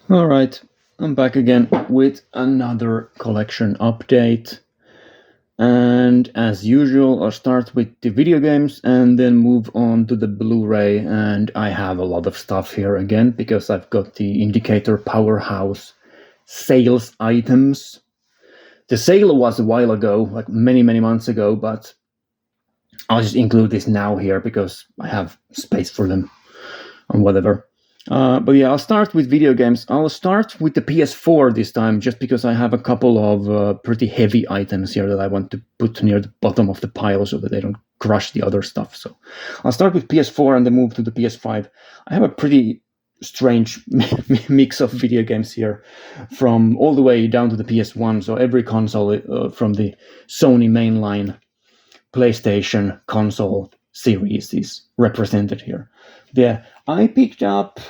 All right, I'm back again with another collection update. And as usual, I'll start with the video games and then move on to the Blu-ray. And I have a lot of stuff here again because I've got the Indicator Powerhouse sales items. The sale was a while ago, like many, many months ago, but I'll just include this now here because I have space for them or whatever. But yeah, I'll start with video games. I'll start with the PS4 this time, just because I have a couple of pretty heavy items here that I want to put near the bottom of the pile so that they don't crush the other stuff. So I'll start with PS4 and then move to the PS5. I have a pretty strange mix of video games here, from all the way down to the PS1. So every console from the Sony mainline PlayStation console series is represented here. Yeah, I picked up,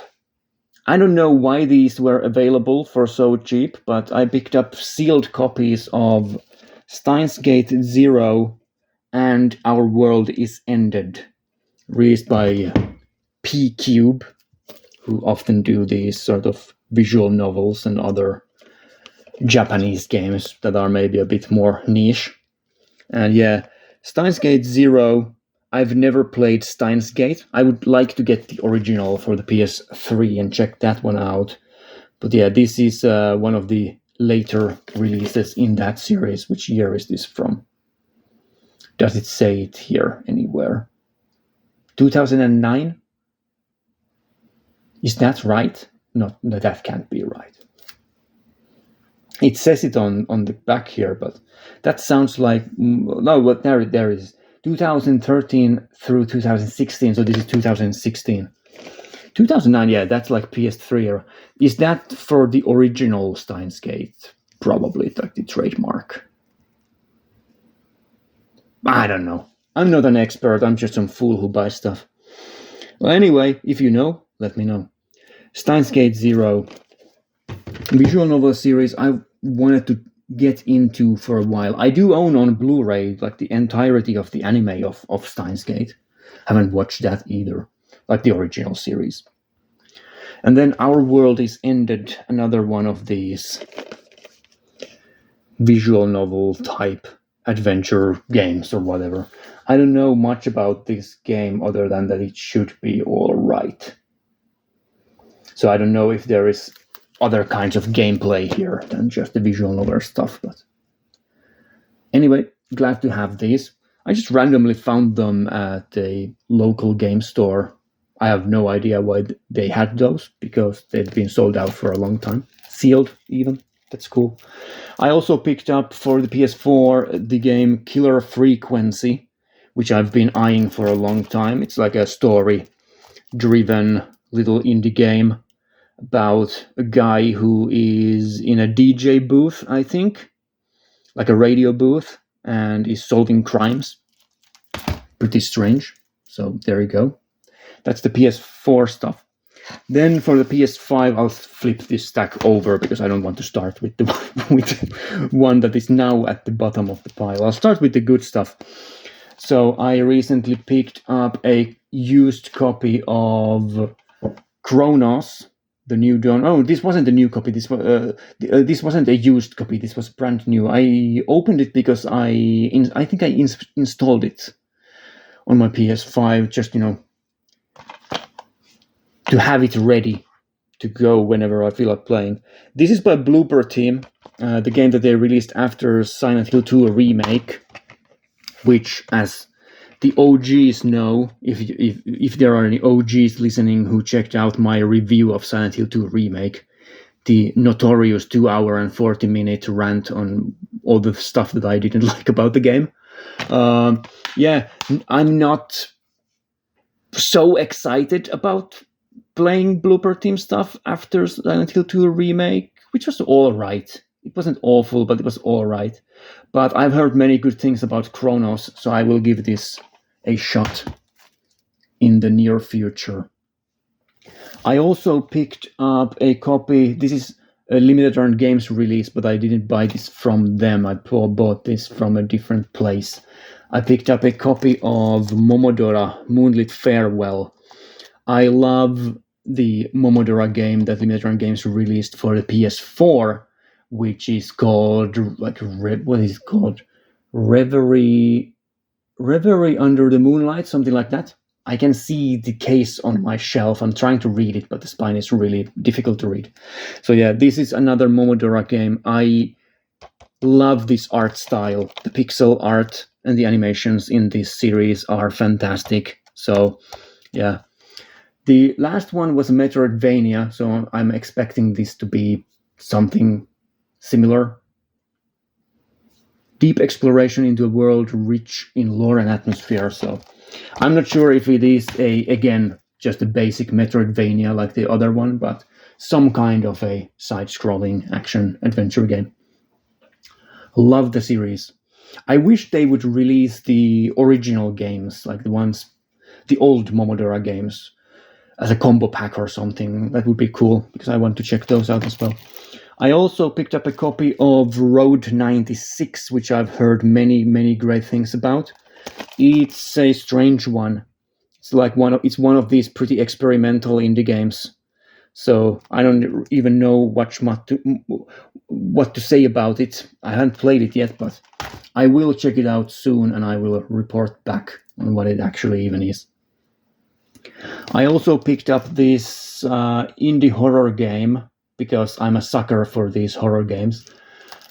I don't know why these were available for so cheap, but I picked up sealed copies of Steins Gate Zero and Our World is Ended, released by P Cube, who often do these sort of visual novels and other Japanese games that are maybe a bit more niche. And yeah, Steins Gate Zero, I've never played Steins Gate. I would like to get the original for the PS3 and check that one out. But yeah, this is one of the later releases in that series. Which year is this from? Does it say it here anywhere? 2009? Is that right? No, that can't be right. It says it on the back here, but that sounds like no. But there is 2013 through 2016. So this is 2016. 2009, yeah, that's like PS3 era. Is that for the original Steins Gate? Probably like the trademark. I don't know. I'm not an expert. I'm just some fool who buys stuff. Well, anyway, if you know, let me know. Steins Gate Zero, visual novel series I wanted to get into for a while. I do own on Blu-ray like the entirety of the anime of Steins Gate. Haven't watched that either, like the original series. And then Our World is Ended, another one of these visual novel type adventure games or whatever. I don't know much about this game other than that it should be all right. So I don't know if there is other kinds of gameplay here than just the visual novel stuff. But anyway, glad to have these. I just randomly found them at a local game store. I have no idea why they had those, because they've been sold out for a long time. Sealed, even. That's cool. I also picked up for the PS4 the game Killer Frequency, which I've been eyeing for a long time. It's like a story-driven little indie game about a guy who is in a DJ booth, I think, like a radio booth, and is solving crimes. Pretty strange. So there you go. That's the PS4 stuff. Then for the PS5, I'll flip this stack over because I don't want to start with the with one that is now at the bottom of the pile. I'll start with the good stuff. So I recently picked up a used copy of Chronos, the new Dawn. Oh, this wasn't a new copy. This wasn't a used copy. This was brand new. I opened it because I think I installed it on my PS5, just to have it ready to go whenever I feel like playing. This is by Blooper Team, the game that they released after Silent Hill 2 remake, which, as the OGs know, if there are any OGs listening who checked out my review of Silent Hill 2 remake, the notorious 2 hour and 40-minute rant on all the stuff that I didn't like about the game. Yeah, I'm not so excited about playing Blooper Team stuff after Silent Hill 2 remake, which was all right. It wasn't awful, but it was all right. But I've heard many good things about Chronos, so I will give this a shot in the near future. I also picked up a copy. This is a limited run games release, but I didn't buy this from them. I bought this from a different place. I picked up a copy of Momodora Moonlit Farewell. I love the Momodora game that Limited Games released for the PS4, which is called what is it called? Reverie Under the Moonlight, something like that. I can see the case on my shelf. I'm trying to read it, but the spine is really difficult to read. So yeah, this is another Momodora game. I love this art style. The pixel art and the animations in this series are fantastic. So yeah. The last one was Metroidvania, so I'm expecting this to be something similar. Deep exploration into a world rich in lore and atmosphere. So I'm not sure if it is again just a basic Metroidvania like the other one, but some kind of a side-scrolling action adventure game. Love the series. I wish they would release the original games, like the old Momodora games, as a combo pack or something. That would be cool, because I want to check those out as well. I also picked up a copy of Road 96, which I've heard many, many great things about. It's a strange one. It's it's one of these pretty experimental indie games. So I don't even know what to say about it. I haven't played it yet, but I will check it out soon, and I will report back on what it actually even is. I also picked up this indie horror game, because I'm a sucker for these horror games.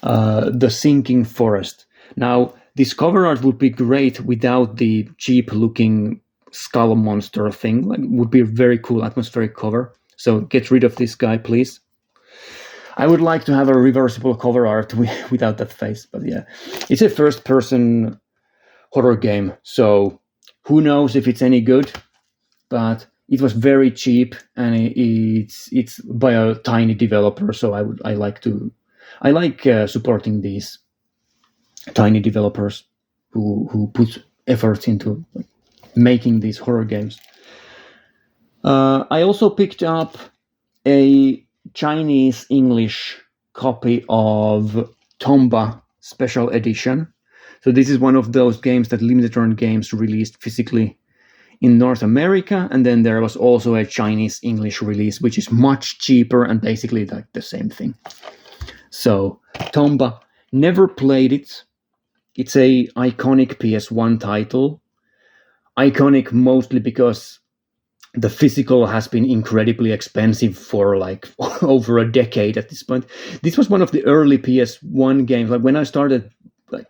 The Sinking Forest. Now, this cover art would be great without the cheap-looking skull monster thing. It would be a very cool atmospheric cover. So get rid of this guy, please. I would like to have a reversible cover art without that face, but yeah. It's a first-person horror game, so who knows if it's any good, but it was very cheap, and it's by a tiny developer, so I like supporting these tiny developers who put efforts into making these horror games. I also picked up a Chinese-English copy of Tomba Special Edition. So this is one of those games that Limited Run Games released physically in North America, and then there was also a Chinese-English release, which is much cheaper and basically like the same thing. So Tomba, never played it. It's a iconic PS1 title. Iconic mostly because the physical has been incredibly expensive for like over a decade at this point. This was one of the early PS1 games. Like when I started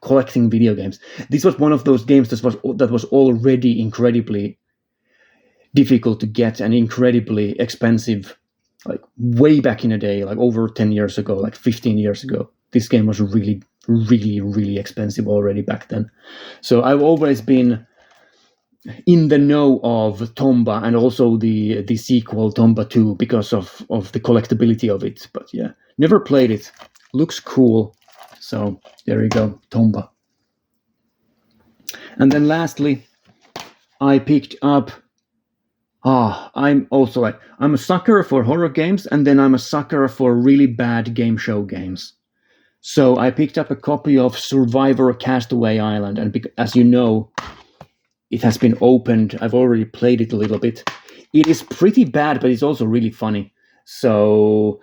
collecting video games, this was one of those games that was already incredibly difficult to get and incredibly expensive. Like way back in the day, like over 10 years ago, like 15 years ago, this game was really, really, really expensive already back then. So I've always been in the know of Tomba and also the sequel Tomba 2 because of the collectability of it. But yeah, never played it. Looks cool. So there you go, Tomba. And then lastly, I picked up I'm a sucker for horror games, and then I'm a sucker for really bad game show games. So I picked up a copy of Survivor Castaway Island, and as you know, it has been opened. I've already played it a little bit. It is pretty bad, but it's also really funny. So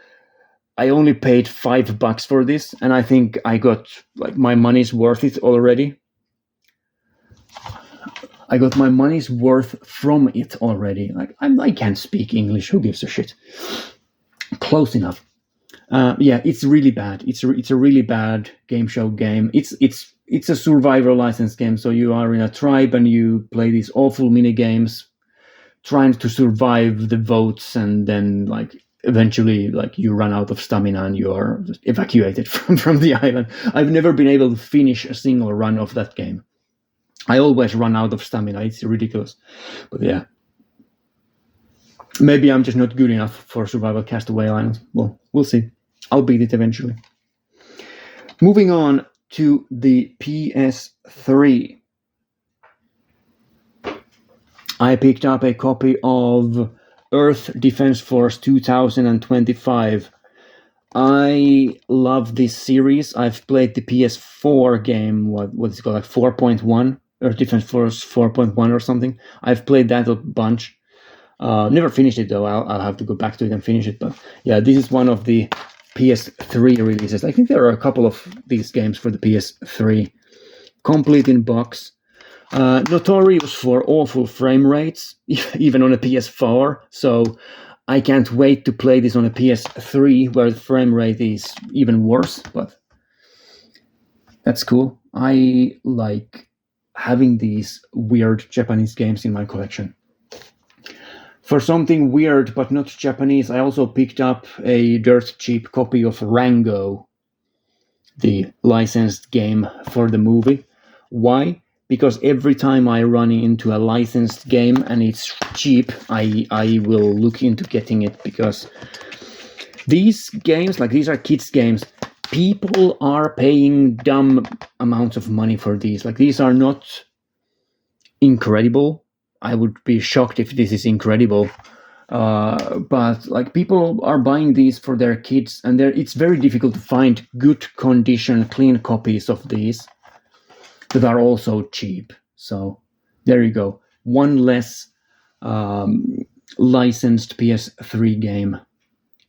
I only paid $5 for this, and I think I got like my money's worth it already. I got my money's worth from it already. Like I can't speak English. Who gives a shit? Close enough. Yeah, it's really bad. It's a really bad game show game. It's a survivor license game. So you are in a tribe and you play these awful mini games, trying to survive the votes, and then like eventually like you run out of stamina and you are evacuated from the island. I've never been able to finish a single run of that game. I always run out of stamina. It's ridiculous. But yeah. Maybe I'm just not good enough for Survival Castaway Island. Well, we'll see. I'll beat it eventually. Moving on to the PS3. I picked up a copy of Earth Defense Force 2025. I love this series. I've played the PS4 game, what is it called, like 4.1, Earth Defense Force 4.1 or something. I've played that a bunch. Never finished it though. I'll have to go back to it and finish it. But yeah, this is one of the PS3 releases. I think there are a couple of these games for the PS3, complete in box. Notorious for awful frame rates, even on a PS4. So I can't wait to play this on a PS3 where the frame rate is even worse. But that's cool. I like having these weird Japanese games in my collection. For something weird but not Japanese, I also picked up a dirt cheap copy of Rango, the licensed game for the movie. Why? Because every time I run into a licensed game and it's cheap, I will look into getting it, because these games, like these are kids' games, people are paying dumb amounts of money for these. Like these are not incredible. I would be shocked if this is incredible. But like people are buying these for their kids, and it's very difficult to find good condition, clean copies of these that are also cheap. So there you go. One less licensed PS3 game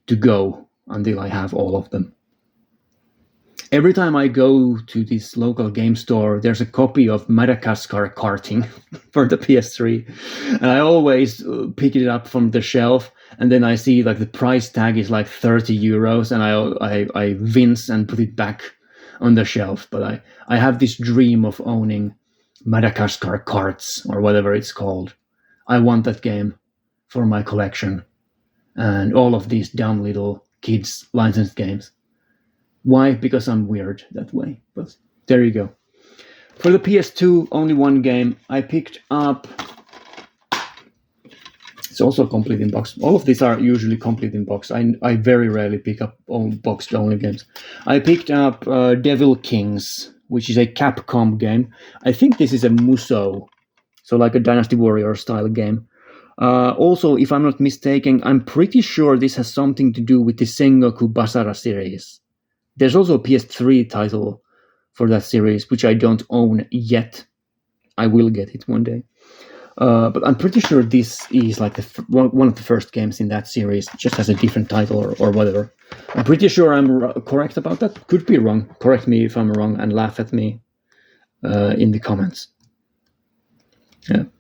to go until I have all of them. Every time I go to this local game store, there's a copy of Madagascar karting for the PS3. And I always pick it up from the shelf, and then I see like the price tag is like 30 euros, and I wince and put it back on the shelf. But I have this dream of owning Madagascar karts, or whatever it's called. I want that game for my collection, and all of these dumb little kids licensed games. Why? Because I'm weird that way. But there you go. For the PS2, only one game. I picked up... It's also complete in box. All of these are usually complete in box. I very rarely pick up boxed only games. I picked up Devil Kings, which is a Capcom game. I think this is a Musou, so like a Dynasty Warrior style game. Also, if I'm not mistaken, I'm pretty sure this has something to do with the Sengoku Basara series. There's also a PS3 title for that series, which I don't own yet. I will get it one day. But I'm pretty sure this is like one of the first games in that series. It just has a different title or whatever. I'm pretty sure I'm correct about that. Could be wrong. Correct me if I'm wrong and laugh at me in the comments.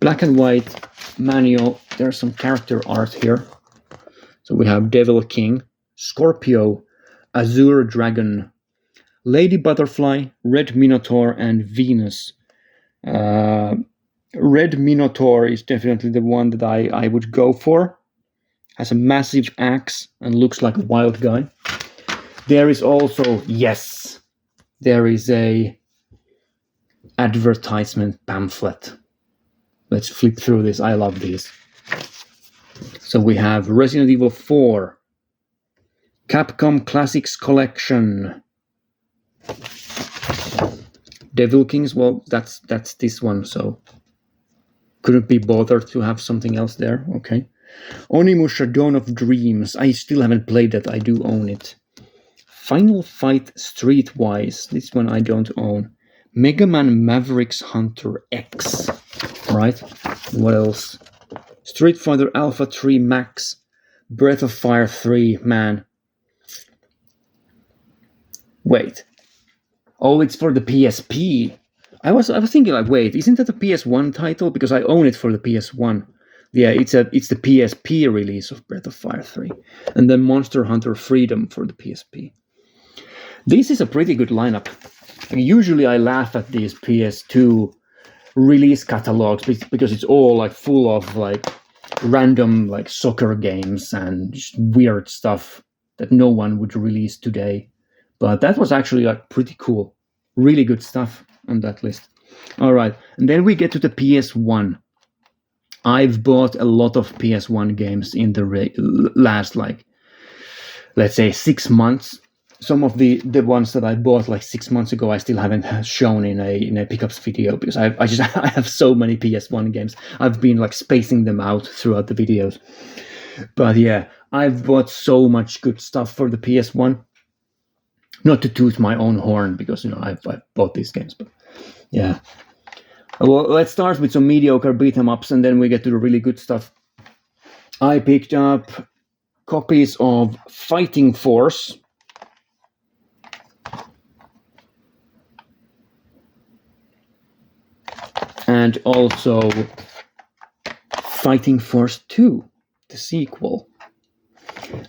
Black and white manual. There's some character art here. So we have Devil King, Scorpio, Azure Dragon, Lady Butterfly, Red Minotaur, and Venus. Red Minotaur is definitely the one that I would go for. Has a massive axe and looks like a wild guy. There is also, yes, there is a advertisement pamphlet. Let's flip through this. I love these. So we have Resident Evil 4, Capcom Classics Collection, Devil Kings. Well, that's this one, so couldn't be bothered to have something else there. Okay. Onimusha Dawn of Dreams. I still haven't played that. I do own it. Final Fight Streetwise. This one I don't own. Mega Man Mavericks Hunter X. Right. What else? Street Fighter Alpha 3 Max. Breath of Fire 3. Man. Wait. Oh, it's for the PSP. I was thinking like, wait, isn't that a PS1 title? Because I own it for the PS1. Yeah, it's the PSP release of Breath of Fire 3. And then Monster Hunter Freedom for the PSP. This is a pretty good lineup. Usually I laugh at these PS2 release catalogs because it's all like full of like random like soccer games and just weird stuff that no one would release today. But that was actually like pretty cool. Really good stuff on that list. All right. And then we get to the PS1. I've bought a lot of PS1 games in the last, like, let's say 6 months. Some of the ones that I bought like 6 months ago, I still haven't shown in a pickups video because I have so many PS1 games. I've been like spacing them out throughout the videos. But yeah, I've bought so much good stuff for the PS1. Not to toot my own horn because, I've bought these games, but yeah. Well, let's start with some mediocre beat-em-ups and then we get to the really good stuff. I picked up copies of Fighting Force. And also Fighting Force 2, the sequel.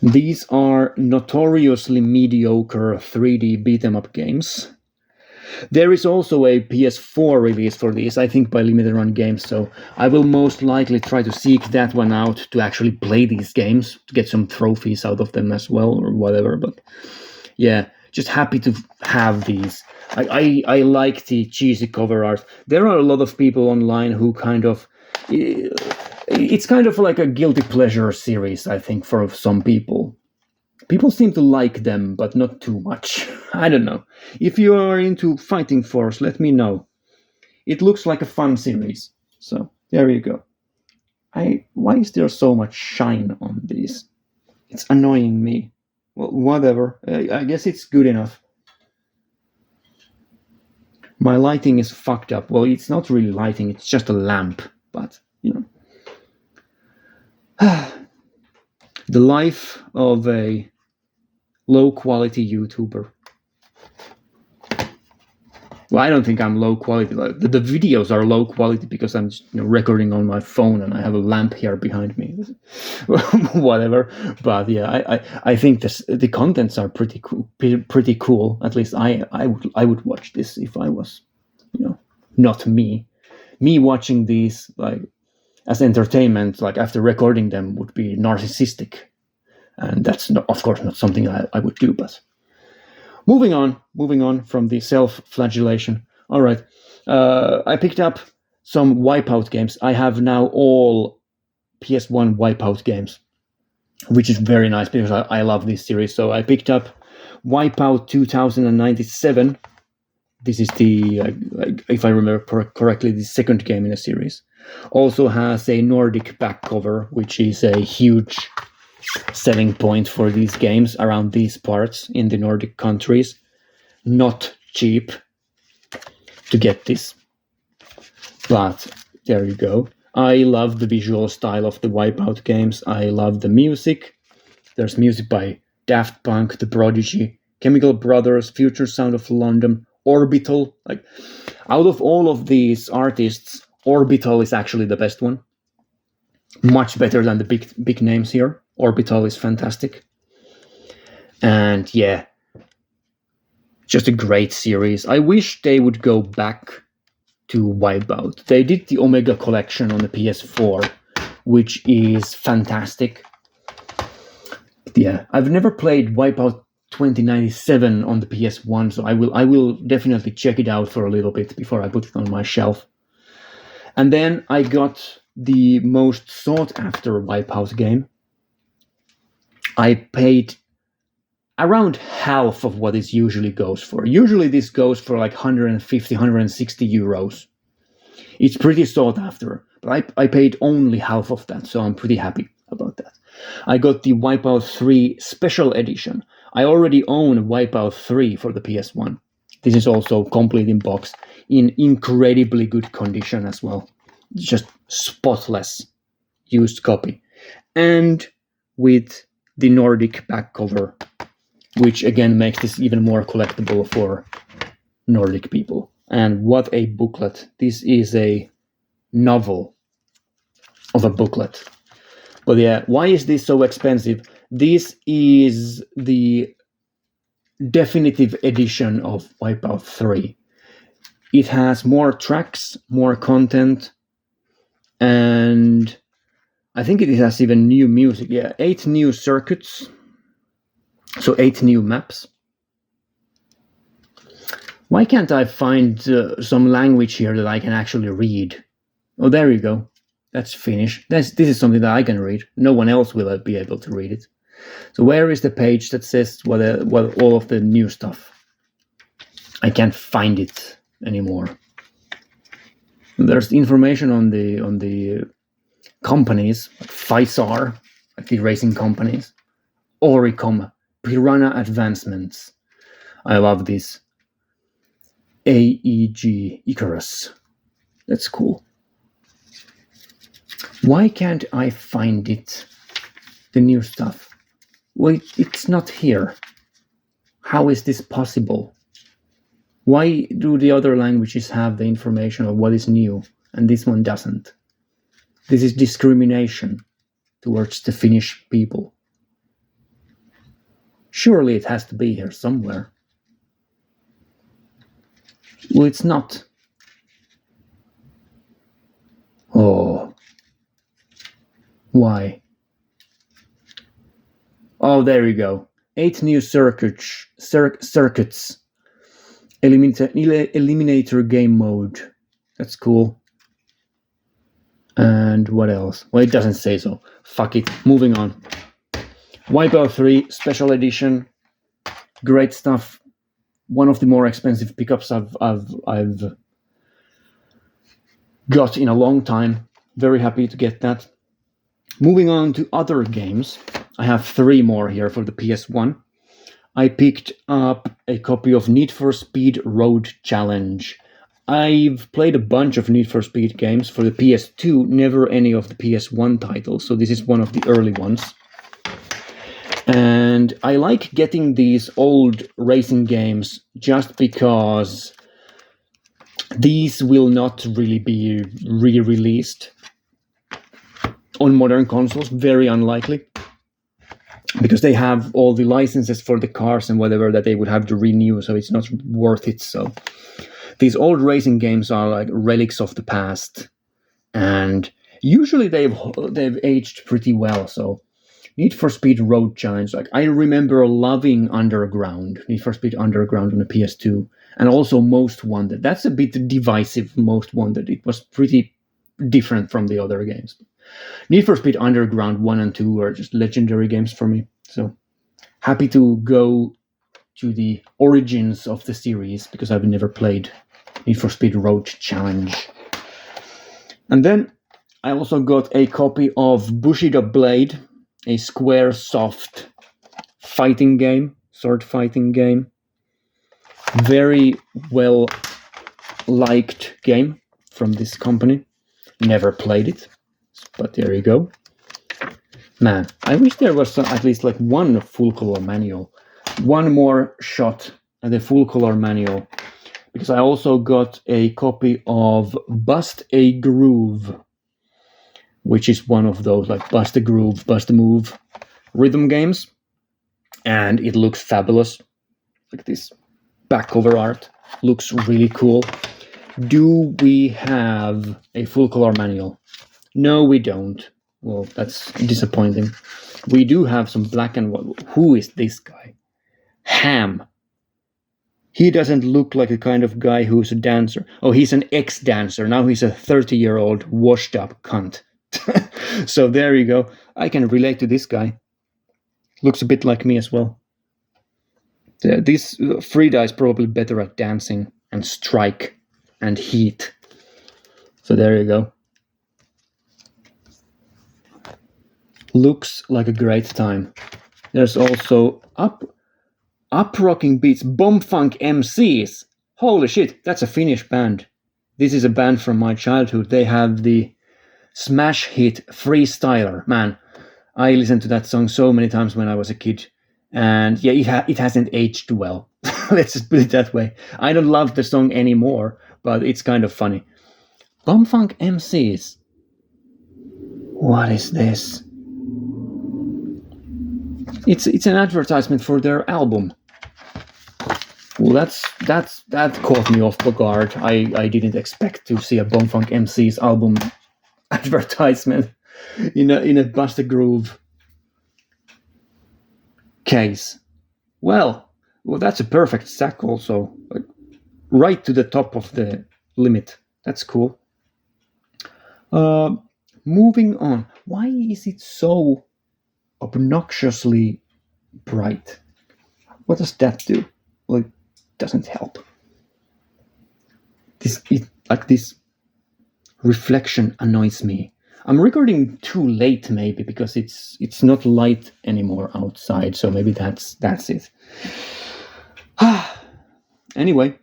These are notoriously mediocre 3D beat-em-up games. There is also a PS4 release for these, I think by Limited Run Games, so I will most likely try to seek that one out to actually play these games, to get some trophies out of them as well, or whatever, but yeah, just happy to have these. I like the cheesy cover art. There are a lot of people online who kind of... It's kind of like a guilty pleasure series, I think, for some people. People seem to like them, but not too much. I don't know. If you are into Fighting Force, let me know. It looks like a fun series. So, there you go. Why is there so much shine on these? It's annoying me. Well, whatever. I guess it's good enough. My lighting is fucked up. Well, it's not really lighting, it's just a lamp. But, you know. The life of a low-quality YouTuber. Well, I don't think I'm low quality. The videos are low quality because I'm just, recording on my phone and I have a lamp here behind me. Whatever. But yeah, I think the contents are pretty cool. Pretty cool. At least I would watch this if I was, not me. Me watching these like as entertainment, like after recording them, would be narcissistic, and that's not, of course, not something I would do. But moving on from the self-flagellation. All right, I picked up some Wipeout games. I have now all PS1 Wipeout games, which is very nice because I love this series. So I picked up Wipeout 2097. This is the, if I remember correctly, the second game in the series. Also has a Nordic back cover, which is a huge selling point for these games around these parts in the Nordic countries. Not cheap to get this, but there you go. I love the visual style of the Wipeout games. I love the music. There's music by Daft Punk, The Prodigy, Chemical Brothers, Future Sound of London, Orbital. Like, out of all of these artists, Orbital is actually the best one. Much better than the big names here. Orbital is fantastic. And yeah, just a great series. I wish they would go back to Wipeout. They did the Omega Collection on the PS4, which is fantastic. Yeah, I've never played Wipeout 2097 on the PS1, so I will definitely check it out for a little bit before I put it on my shelf. And then I got the most sought after Wipeout game. I paid around half of what it usually goes for. Usually this goes for like 150, 160 euros. It's pretty sought after, but I paid only half of that, so I'm pretty happy about that. I got the Wipeout 3 Special Edition. I already own Wipeout 3 for the PS1. This is also complete in box, in incredibly good condition as well. Just spotless used copy. And with the Nordic back cover, which again makes this even more collectible for Nordic people. And what a booklet. This is a novel of a booklet. But yeah, why is this so expensive? This is the definitive edition of Wipeout 3. It has more tracks, more content, and I think it has even new music. Yeah, 8 new circuits, so 8 new maps. Why can't I find some language here that I can actually read? Oh, there you go. That's Finnish. This is something that I can read. No one else will be able to read it. So where is the page that says what all of the new stuff? I can't find it anymore. There's information on the companies, like Pfizer, like the racing companies, Oricom, Piranha Advancements. I love this. AEG Icarus. That's cool. Why can't I find it the new stuff. Well, it's not here. How is this possible? Why do the other languages have the information of what is new and this one doesn't? This is discrimination towards the Finnish people. Surely it has to be here somewhere. Well, it's not. Oh. Why? Oh, there you go. 8 new circuits. Eliminator game mode. That's cool. And what else? Well, it doesn't say so. Fuck it. Moving on. Wipeout 3 Special Edition. Great stuff. One of the more expensive pickups I've got in a long time. Very happy to get that. Moving on to other games. I have 3 more here for the PS1. I picked up a copy of Need for Speed Road Challenge. I've played a bunch of Need for Speed games for the PS2, never any of the PS1 titles, so this is one of the early ones. And I like getting these old racing games just because these will not really be re-released on modern consoles, very unlikely, because they have all the licenses for the cars and whatever that they would have to renew, so it's not worth it. So these old racing games are like relics of the past, and usually they've aged pretty well. So Need for Speed Road Challenge, like I remember loving Underground, Need for Speed Underground on the PS2, and also Most Wanted. That's a bit divisive, Most Wanted. It was pretty different from the other games. Need for Speed Underground 1 and 2 are just legendary games for me. So happy to go to the origins of the series because I've never played Need for Speed Road Challenge. And then I also got a copy of Bushido Blade, a Squaresoft fighting game, sword fighting game. Very well liked game from this company. Never played it, but there you go. Man, I wish there was at least like one full color manual. One more shot at the full color manual. Because I also got a copy of Bust a Groove, which is one of those like Bust a Groove, Bust a Move rhythm games. And it looks fabulous. Like this back cover art looks really cool. Do we have a full color manual? No, we don't. Well, that's disappointing. We do have some black and white. Who is this guy? Ham. He doesn't look like a kind of guy who's a dancer. Oh, he's an ex-dancer. Now he's a 30-year-old washed-up cunt. So there you go. I can relate to this guy. Looks a bit like me as well. This Frida is probably better at dancing and strike and heat. So there you go. Looks like a great time. There's also Up Rocking Beats, Bomb Funk MCs. Holy shit, that's a Finnish band. This is a band from my childhood. They have the smash hit Freestyler. Man, I listened to that song so many times when I was a kid. And yeah, it hasn't aged well. Let's just put it that way. I don't love the song anymore, but it's kind of funny. Bomb Funk MCs. What is this? It's an advertisement for their album. Well, that caught me off guard. I didn't expect to see a Bomb Funk MC's album advertisement in a Bust a Groove case. Well, that's a perfect stack also. Like, right to the top of the limit. That's cool. Moving on. Why is it so obnoxiously bright? What does that do? Well, it doesn't help. This reflection annoys me. I'm recording too late, maybe, because it's not light anymore outside, so maybe that's it. Anyway,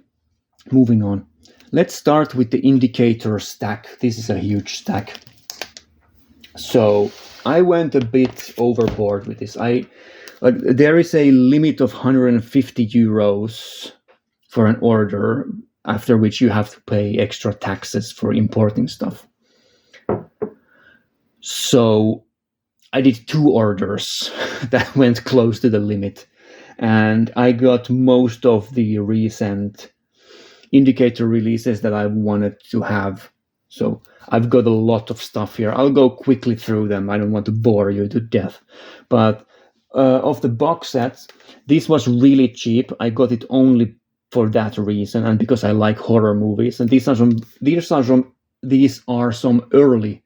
moving on. Let's start with the indicator stack. This is a huge stack. So I went a bit overboard with this. There is a limit of 150 euros for an order, after which you have to pay extra taxes for importing stuff. So I did 2 orders that went close to the limit, and I got most of the recent indicator releases that I wanted to have. So I've got a lot of stuff here. I'll go quickly through them. I don't want to bore you to death. But of the box sets, this was really cheap. I got it only for that reason, and because I like horror movies. And these are some early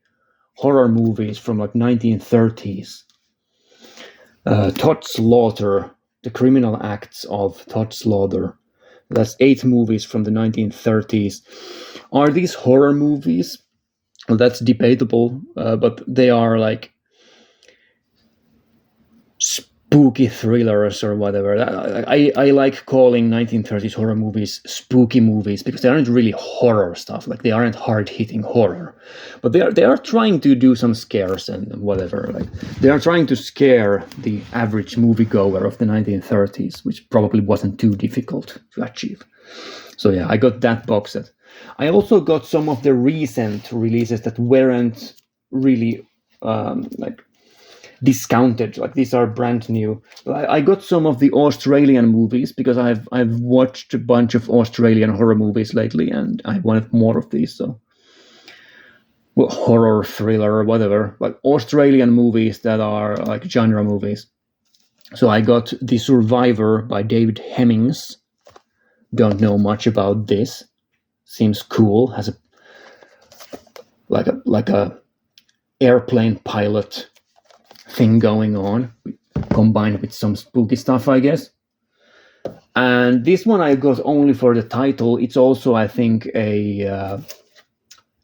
horror movies from like 1930s. Todd Slaughter, The Criminal Acts of Todd Slaughter. That's 8 movies from the 1930s. Are these horror movies? Well, that's debatable, but they are like spooky thrillers or whatever. I like calling 1930s horror movies spooky movies because they aren't really horror stuff. Like, they aren't hard-hitting horror, but they are trying to do some scares and whatever. Like, they are trying to scare the average moviegoer of the 1930s, which probably wasn't too difficult to achieve. So yeah, I got that box set. I also got some of the recent releases that weren't really discounted. Like, these are brand new. I got some of the Australian movies because I've watched a bunch of Australian horror movies lately, and I wanted more of these. So, well, horror, thriller, whatever, like Australian movies that are like genre movies. So I got The Survivor by David Hemmings. Don't know much about this. Seems cool. Has a like a airplane pilot thing going on, combined with some spooky stuff, I guess. And this one I got only for the title. It's also, I think, a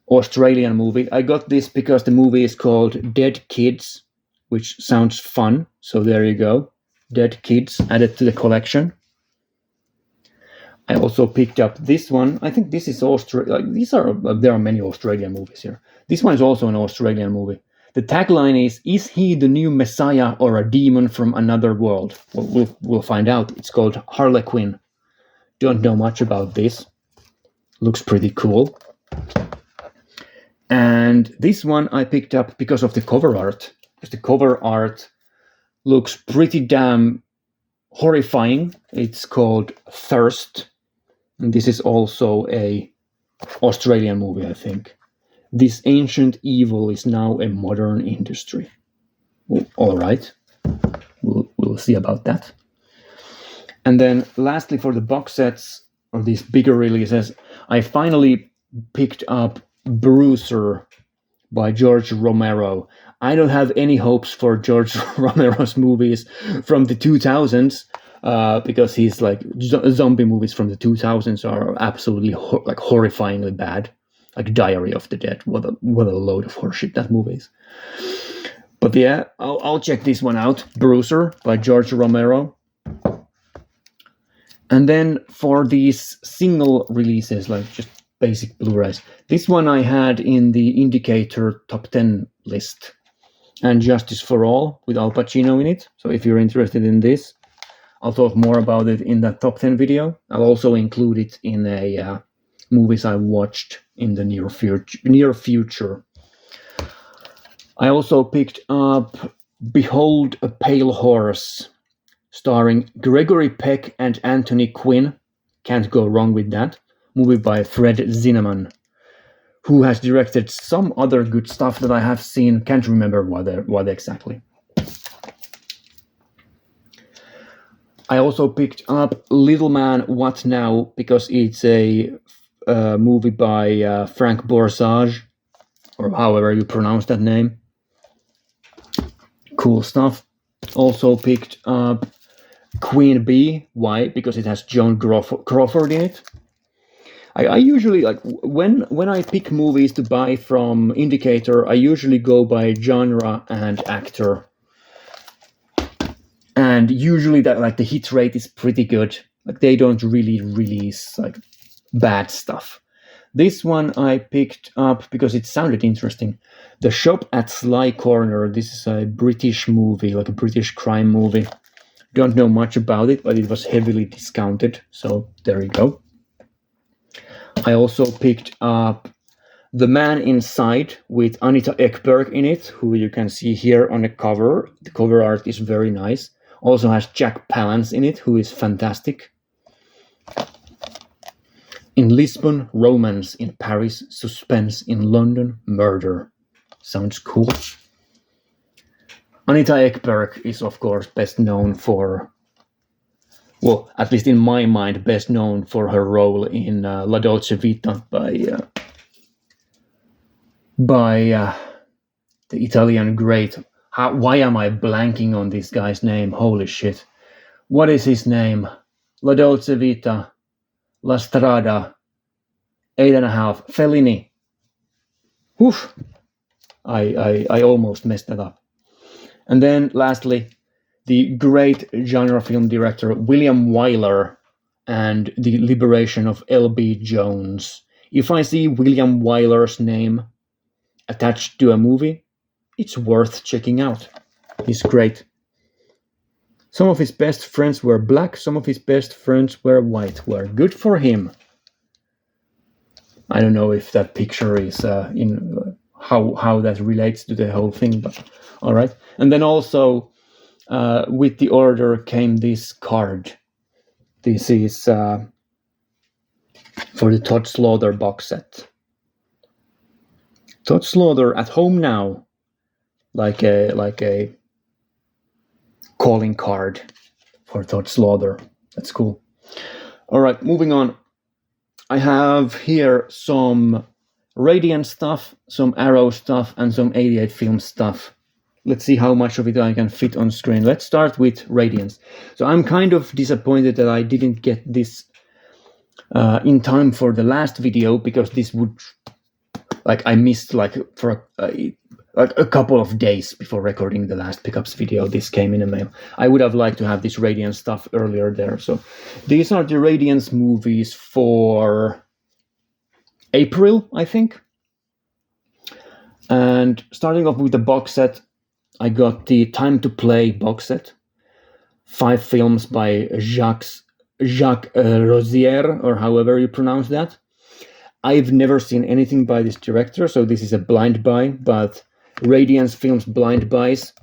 Australian movie. I got this because the movie is called Dead Kids, which sounds fun. So there you go. Dead Kids added to the collection. I also picked up this one. I think this is Australian. There are many Australian movies here. This one is also an Australian movie. The tagline is he the new messiah or a demon from another world? Well, we'll find out. It's called Harlequin. Don't know much about this. Looks pretty cool. And this one I picked up because of the cover art. Because the cover art looks pretty damn horrifying. It's called Thirst. And this is also a Australian movie, I think. This ancient evil is now a modern industry. Well, all right. We'll see about that. And then lastly, for the box sets, or these bigger releases, I finally picked up Bruiser by George Romero. I don't have any hopes for George Romero's movies from the 2000s, because he's like zombie movies from the 2000s are absolutely horrifyingly bad. Like Diary of the Dead. What a load of horseshit that movie is. But yeah, I'll check this one out. Bruiser by George Romero. And then for these single releases, like just basic Blu-rays, this one I had in the Indicator top 10 list. And Justice for All with Al Pacino in it. So if you're interested in this, I'll talk more about it in that top 10 video. I'll also include it in a movies I watched in the near future. I also picked up Behold a Pale Horse, starring Gregory Peck and Anthony Quinn. Can't go wrong with that. Movie by Fred Zinnemann, who has directed some other good stuff that I have seen. Can't remember what exactly. I also picked up Little Man, What Now? Because it's a movie by Frank Borzage, or however you pronounce that name. Cool stuff. Also picked up Queen Bee. Why? Because it has Joan Crawford in it. I usually, like, when I pick movies to buy from Indicator, I usually go by genre and actor. And usually that, like, the hit rate is pretty good. Like, they don't really release like bad stuff. This one I picked up because it sounded interesting. The Shop at Sly Corner. This is a British movie, like a British crime movie. Don't know much about it, but it was heavily discounted, so there you go. I also picked up The Man Inside with Anita Ekberg in it, who you can see here on the cover. The cover art is very nice. Also has Jack Palance in it, who is fantastic. In Lisbon, romance. In Paris, suspense. In London, murder. Sounds cool. Anita Ekberg is, of course, best known for, well, at least in my mind, best known for her role in La Dolce Vita by the Italian great. Why am I blanking on this guy's name? Holy shit. What is his name? La Dolce Vita, La Strada, 8.5, Fellini. Oof. I almost messed that up. And then lastly, the great genre film director William Wyler and The Liberation of L.B. Jones. If I see William Wyler's name attached to a movie, it's worth checking out. He's great. Some of his best friends were black, some of his best friends were white. Were good for him. I don't know if that picture is in how that relates to the whole thing, but all right. And then also with the order came this card. This is for the Todd Slaughter box set. Todd Slaughter at home now, like a calling card for Todd Slaughter. That's cool. All right, moving on. I have here some Radiant stuff, some Arrow stuff, and some 88 Film stuff. Let's see how much of it I can fit on screen. Let's start with Radiance. So I'm kind of disappointed that I didn't get this in time for the last video, because this would, I missed for a couple of days before recording the last pickups video. This came in the mail. I would have liked to have this Radiance stuff earlier there. So these are the Radiance movies for April, I think. And starting off with the box set, I got the Time to Play box set. 5 films by Jacques Rosier, or however you pronounce that. I've never seen anything by this director, so this is a blind buy, but Radiance Films blind buys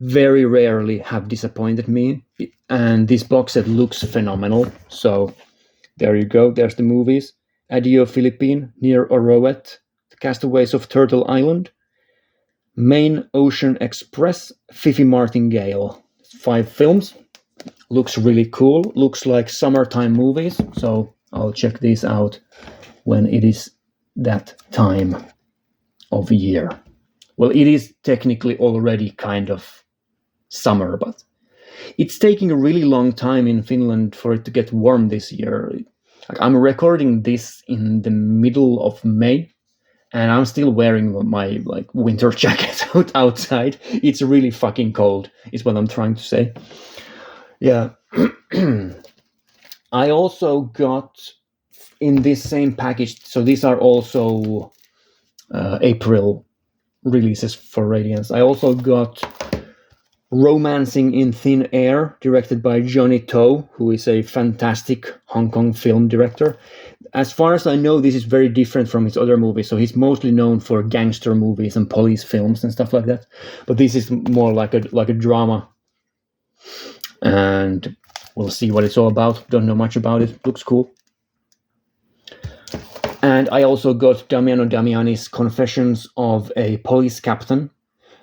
very rarely have disappointed me, and this box set looks phenomenal. So there you go, there's the movies. Adio Philippine, Near Oroet, The Castaways of Turtle Island, Main Ocean Express, Fifi Martingale. 5 films. Looks really cool. Looks like summertime movies, so I'll check these out when it is that time of year. Well, it is technically already kind of summer, but it's taking a really long time in Finland for it to get warm this year. I'm recording this in the middle of May, and I'm still wearing my winter jacket outside. It's really fucking cold, is what I'm trying to say. Yeah. I also got in this same package, so these are also April releases for Radiance. I also got Romancing in Thin Air, directed by Johnny To, who is a fantastic Hong Kong film director. As far as I know, this is very different from his other movies, so he's mostly known for gangster movies and police films and stuff like that. But this is more like a drama, and we'll see what it's all about. Don't know much about it. Looks cool. And I also got Damiano Damiani's Confessions of a Police Captain,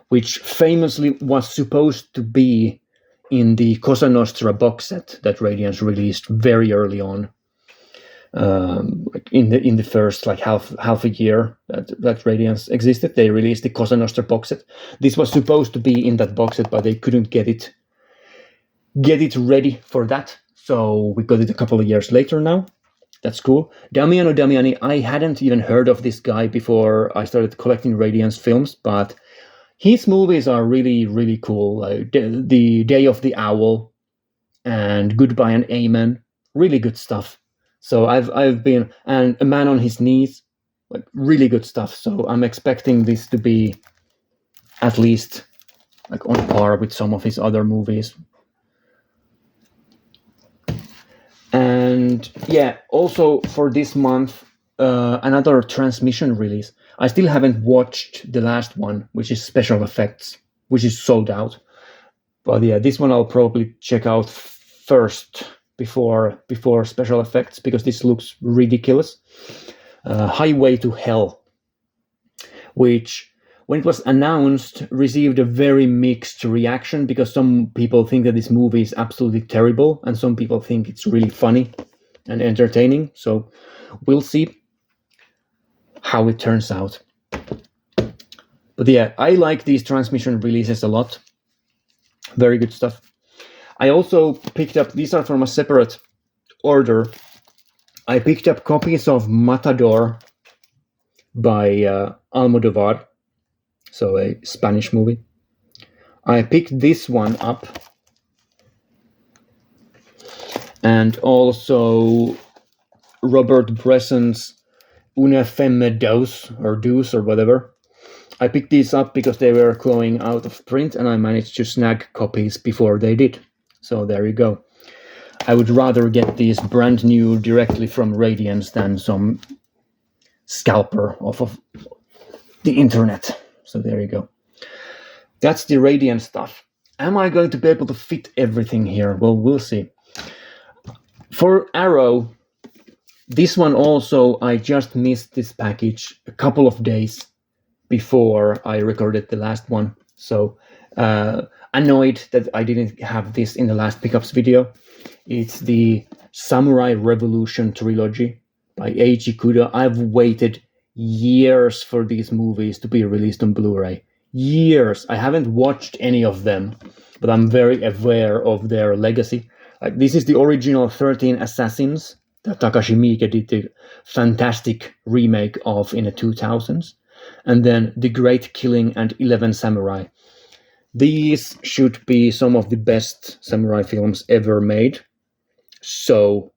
which famously was supposed to be in the Cosa Nostra box set that Radiance released very early on, in the first half a year that Radiance existed. They released the Cosa Nostra box set. This was supposed to be in that box set, but they couldn't get it ready for that, so we got it a couple of years later now. That's cool. Damiano Damiani, I hadn't even heard of this guy before I started collecting Radiance films, but his movies are really, really cool. Like the Day of the Owl and Goodbye and Amen. Really good stuff. So I've been, and A Man on His Knees, like really good stuff. So I'm expecting this to be at least like on par with some of his other movies. And yeah, also for this month, another transmission release. I still haven't watched the last one, which is Special Effects, which is sold out. But yeah, this one I'll probably check out first before Special Effects, because this looks ridiculous. Highway to Hell, which when it was announced received a very mixed reaction, because some people think that this movie is absolutely terrible and some people think it's really funny and entertaining. So we'll see how it turns out. But yeah, I like these transmission releases a lot. Very good stuff. I also picked up, these are from a separate order, I picked up copies of Matador by Almodovar, so a Spanish movie. I picked this one up, and also Robert Bresson's Una Femme Douce or whatever. I picked these up because they were going out of print, and I managed to snag copies before they did. So there you go. I would rather get these brand new directly from Radiance than some scalper off of the internet. So there you go. That's the Radiance stuff. Am I going to be able to fit everything here? Well, we'll see. For Arrow, this one also, I just missed this package a couple of days before I recorded the last one. So annoyed that I didn't have this in the last pickups video. It's the Samurai Revolution trilogy by Eiji Kudo. I've waited years for these movies to be released on Blu-ray. Years. I haven't watched any of them, but I'm very aware of their legacy. This is the original 13 Assassins that Takashi Miike did the fantastic remake of in the 2000s. And then The Great Killing and 11 Samurai. These should be some of the best samurai films ever made. So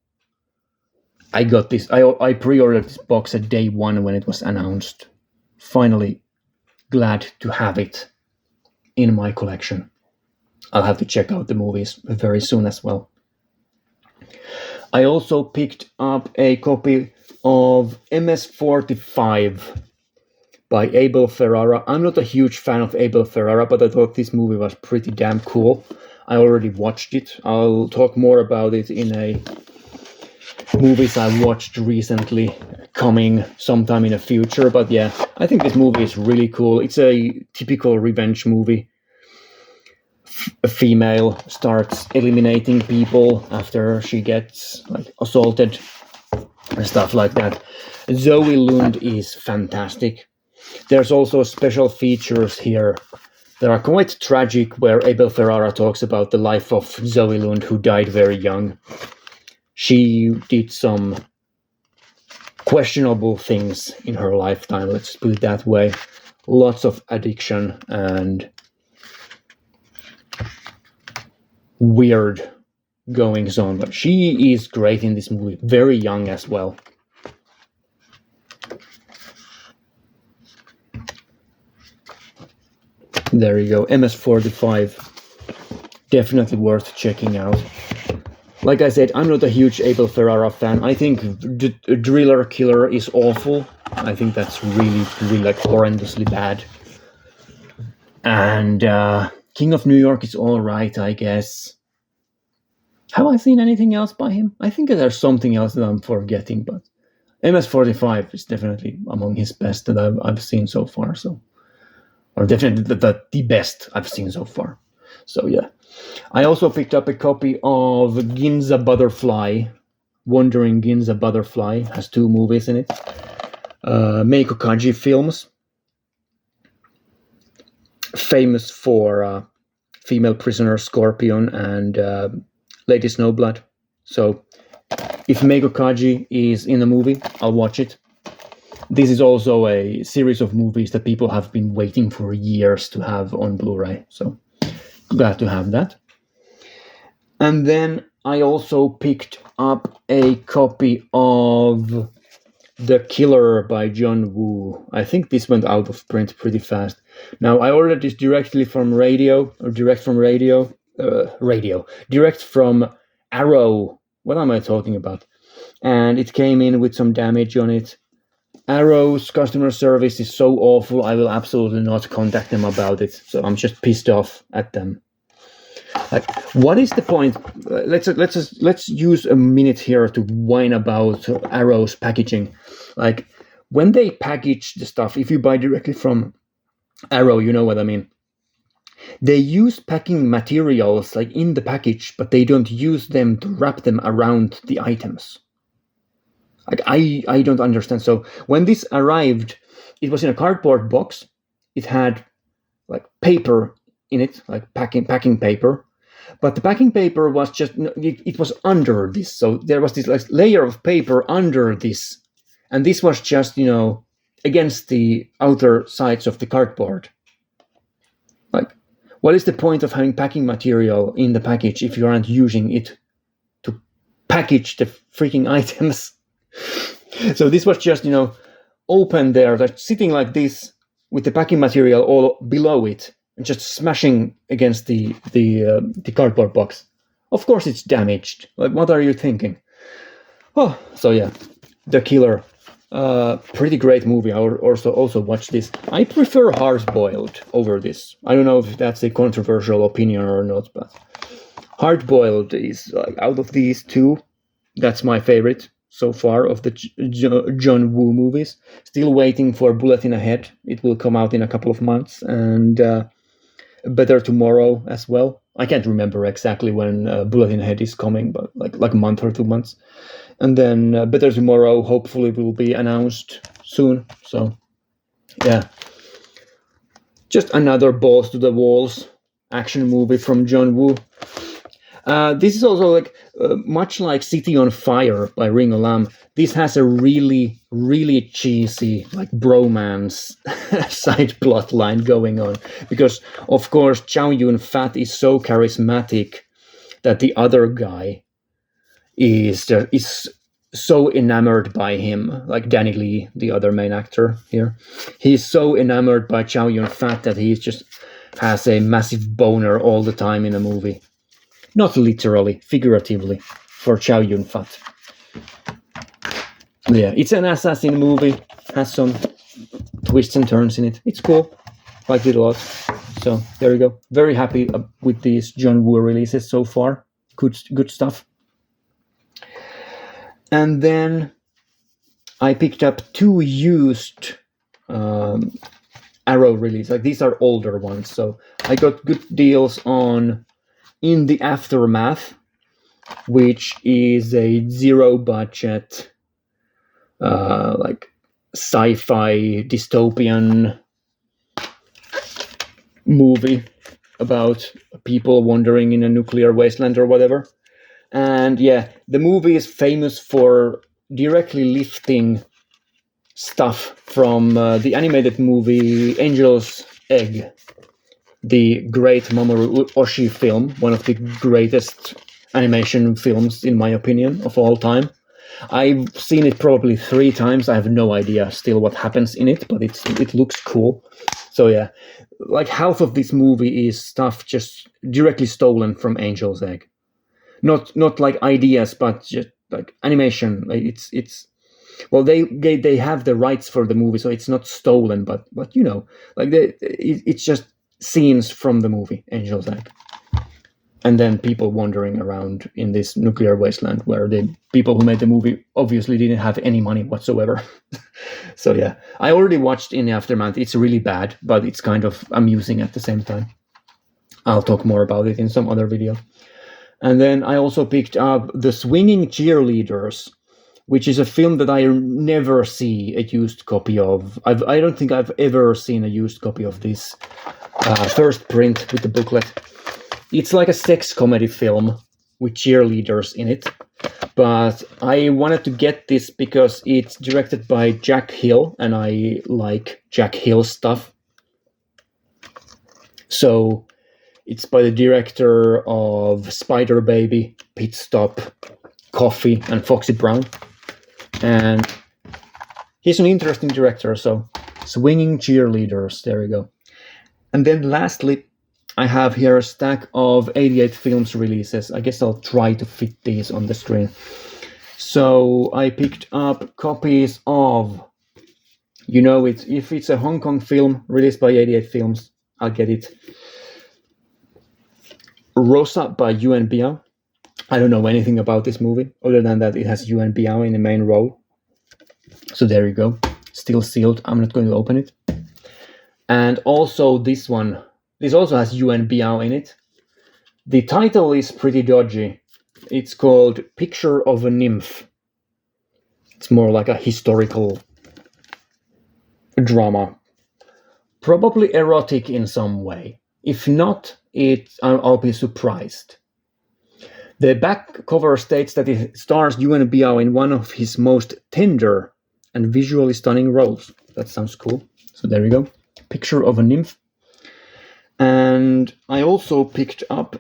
I got this. I pre-ordered this box at day one when it was announced. Finally, glad to have it in my collection. I'll have to check out the movies very soon as well. I also picked up a copy of MS-45 by Abel Ferrara. I'm not a huge fan of Abel Ferrara, but I thought this movie was pretty damn cool. I already watched it. I'll talk more about it in a movies I watched recently, coming sometime in the future. But yeah, I think this movie is really cool. It's a typical revenge movie. A female starts eliminating people after she gets assaulted and stuff like that. Zoe Lund is fantastic. There's also special features here that are quite tragic, where Abel Ferrara talks about the life of Zoe Lund, who died very young. She did some questionable things in her lifetime, let's put it that way. Lots of addiction and weird goings on. But she is great in this movie, very young as well. There you go, MS-45. Definitely worth checking out. Like I said, I'm not a huge Abel Ferrara fan. I think Driller Killer is awful. I think that's really horrendously bad. And King of New York is alright, I guess. Have I seen anything else by him? I think there's something else that I'm forgetting, but MS-45 is definitely among his best that I've seen so far. So, or definitely the best I've seen so far. So yeah. I also picked up a copy of Ginza Butterfly. Wandering Ginza Butterfly has 2 movies in it. Meiko Kaji films. Famous for Female Prisoner Scorpion and Lady Snowblood. So if Meiko Kaji is in a movie, I'll watch it. This is also a series of movies that people have been waiting for years to have on Blu-ray. So glad to have that. And then I also picked up a copy of The Killer by John Woo. I think this went out of print pretty fast. Now, I ordered this directly from direct from Arrow. What am I talking about? And it came in with some damage on it. Arrow's customer service is so awful, I will absolutely not contact them about it. So I'm just pissed off at them. Like, what is the point? Let's use a minute here to whine about Arrow's packaging. Like, when they package the stuff, if you buy directly from Arrow, you know what I mean. They use packing materials like in the package, but they don't use them to wrap them around the items. Like, I don't understand. So when this arrived, it was in a cardboard box. It had like paper in it, like packing paper. But the packing paper was just, it was under this. So there was this like layer of paper under this. And this was just, against the outer sides of the cardboard. Like, what is the point of having packing material in the package if you aren't using it to package the freaking items? So this was just, open there, like sitting like this with the packing material all below it and just smashing against the cardboard box. Of course it's damaged. Like, what are you thinking? Oh, so yeah, The Killer. Pretty great movie. I also watched this. I prefer Hard Boiled over this. I don't know if that's a controversial opinion or not, but Hard Boiled is, like, out of these two, that's my favorite so far of the John Woo movies. Still waiting for Bullet in a Head. It will come out in a couple of months, and Better Tomorrow as well. I can't remember exactly when Bullet in a Head is coming, but like a month or 2 months. And then Better Tomorrow hopefully will be announced soon. So, yeah. Just another balls to the walls action movie from John Woo. This is also much like City on Fire by Ringo Lam. This has a really, really cheesy bromance side plot line going on, because of course Chow Yun-fat is so charismatic that the other guy is so enamored by him, like Danny Lee, the other main actor here. He's so enamored by Chow Yun-fat that he just has a massive boner all the time in a movie. Not literally, figuratively, for Chow Yun-fat. Yeah, it's an assassin movie. Has some twists and turns in it. It's cool. Liked it a lot. So there you go. Very happy with these John Woo releases so far. Good stuff. And then I picked up 2 used Arrow releases. These are older ones. So I got good deals on In the Aftermath, which is a zero budget sci-fi dystopian movie about people wandering in a nuclear wasteland or whatever. And yeah, the movie is famous for directly lifting stuff from the animated movie Angel's Egg, the great Mamoru Oshii film, one of the greatest animation films, in my opinion, of all time. I've seen it probably 3 times. I have no idea still what happens in it, but it looks cool. So yeah, half of this movie is stuff just directly stolen from Angel's Egg. Not like ideas, but just like animation. It's well, they have the rights for the movie, so it's not stolen, but it's just scenes from the movie Angel's Egg, and then people wandering around in this nuclear wasteland where the people who made the movie obviously didn't have any money whatsoever. So yeah, I already watched In the Aftermath. It's really bad, but it's kind of amusing at the same time. I'll talk more about it in some other video. And then I also picked up The Swinging Cheerleaders, which is a film that I never see a used copy of. I don't think I've ever seen a used copy of this first print with the booklet. It's like a sex comedy film with cheerleaders in it. But I wanted to get this because it's directed by Jack Hill, and I like Jack Hill stuff. So It's by the director of Spider Baby, Pit Stop, Coffee, and Foxy Brown. And he's an interesting director, so Swinging Cheerleaders, there you go. And then lastly, I have here a stack of 88 films releases. I guess I'll try to fit these on the screen. So I picked up copies of, if it's a Hong Kong film released by 88 Films, I'll get it. Rosa by Yuan Biao. I don't know anything about this movie, other than that it has Yuan Biao in the main role. So there you go. Still sealed. I'm not going to open it. And also this one. This also has Yuan Biao in it. The title is pretty dodgy. It's called Picture of a Nymph. It's more like a historical drama. Probably erotic in some way. If not, I'll be surprised. The back cover states that it stars Yuan Biao in one of his most tender and visually stunning roles. That sounds cool. So there you go. Picture of a Nymph. And I also picked up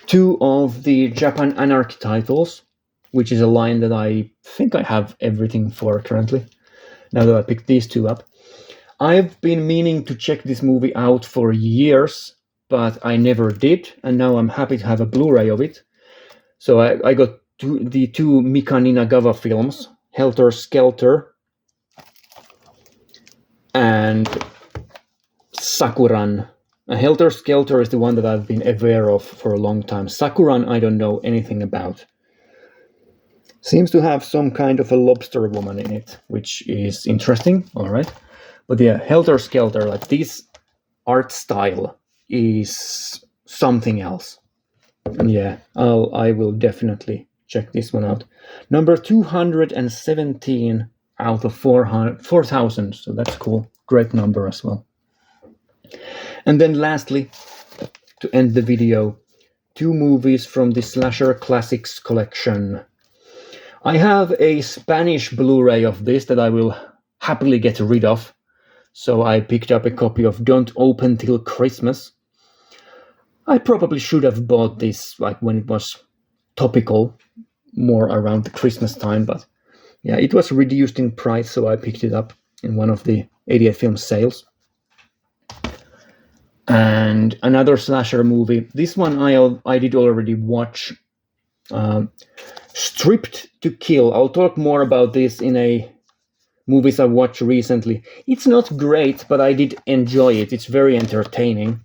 2 of the Japan Anarchy titles, which is a line that I think I have everything for currently, now that I picked these 2 up. I've been meaning to check this movie out for years, but I never did, and now I'm happy to have a Blu-ray of it. So I got the 2 Mika Ninagawa films, Helter Skelter and Sakuran. Helter Skelter is the one that I've been aware of for a long time. Sakuran I don't know anything about. Seems to have some kind of a lobster woman in it, which is interesting, alright. But yeah, Helter Skelter, like this art style is something else. And yeah, I will definitely check this one out. Number 217 out of 4,000, so that's cool. Great number as well. And then lastly, to end the video, 2 movies from the Slasher Classics collection. I have a Spanish Blu-ray of this that I will happily get rid of. So I picked up a copy of Don't Open Till Christmas. I probably should have bought this like when it was topical, more around the Christmas time, but yeah, it was reduced in price, so I picked it up in one of the 88 Film sales. And another slasher movie. This one I did already watch. Stripped to Kill. I'll talk more about this in a movies I watched recently. It's not great, but I did enjoy it. It's very entertaining.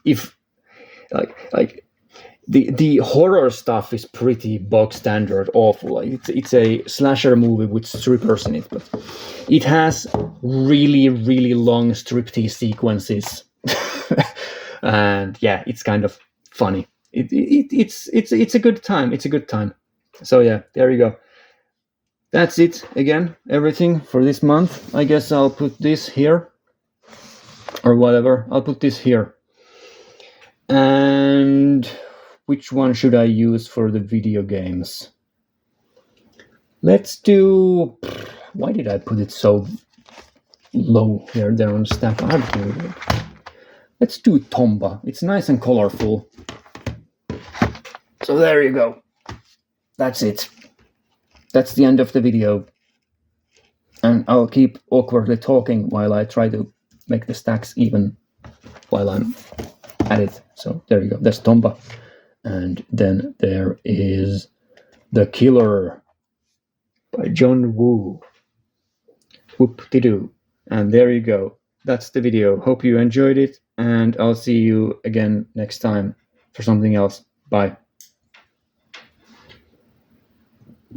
If like the horror stuff is pretty bog standard, awful. It's a slasher movie with strippers in it, but it has really, really long striptease sequences. And yeah, it's kind of funny. It's a good time. It's a good time. So yeah, there you go. That's it. Again, everything for this month. I guess I'll put this here or whatever. I'll put this here. And which one should I use for the video games? Let's do. Why did I put it so low here? There on stack. I have to. Let's do Tomba. It's nice and colorful. So there you go. That's it. That's the end of the video. And I'll keep awkwardly talking while I try to make the stacks even while I'm at it. So there you go. There's Tomba. And then there is The Killer by John Woo. Whoop-de-doo. And there you go. That's the video. Hope you enjoyed it. And I'll see you again next time for something else. Bye.